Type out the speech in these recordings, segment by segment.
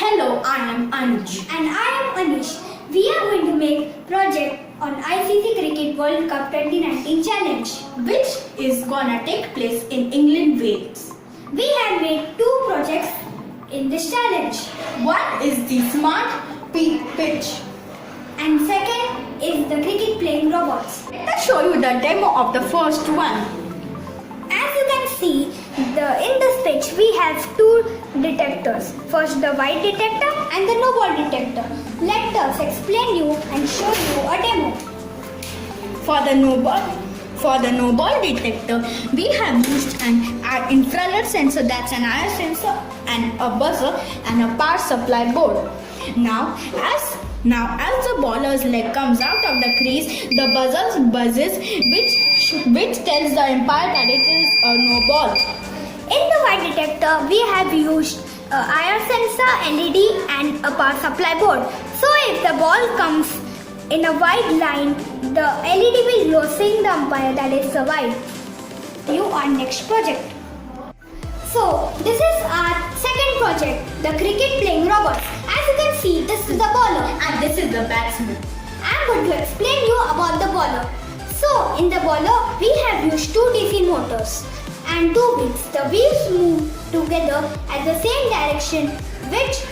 Hello, I am Ansh. And I am Anish. We are going to make project on ICC Cricket World Cup 2019 challenge, Which is gonna take place in England, Wales. We have made two projects in this challenge, One is the smart pitch. and second is the cricket playing robots. Let us show you the demo of the first one. As you can see, in this pitch we have two detectors. First the white detector and the no ball detector. Let us explain you and show you a demo. For the no ball detector, we have used an infrared sensor, that's an IR sensor, and a buzzer and a power supply board. Now as the bowler's leg comes out of the crease, the buzzer buzzes, which tells the umpire that it is a no ball. In the white detector, we have used a IR sensor, LED and a power supply board. So if the ball comes in a white line, the LED will glow saying the umpire that it's a white. You on next project. So this is our second project, the cricket playing robots. As you can see, this is the bowler. And this is the batsman. I'm going to explain you about the bowler. So in the bowler, we have used two DC motors and two wheels. The wheels move together at the same direction, which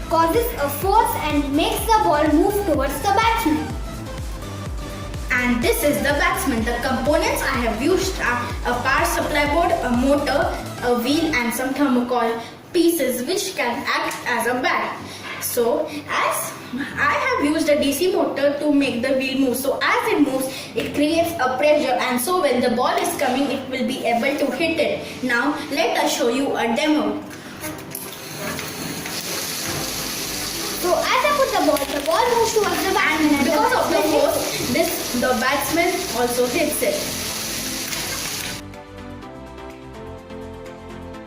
causes a force and makes the ball move towards the batsman. And this is the batsman. The components I have used are a power supply board, a motor, a wheel and some thermocol pieces which can act as a bat. So as I have used a DC motor to make the wheel move. So as it moves, it creates a pressure, and so when the ball is coming, it will be able to hit it. Now let us show you a demo. So as I put the ball moves towards the batsman. And because of the force, the batsman also hits it.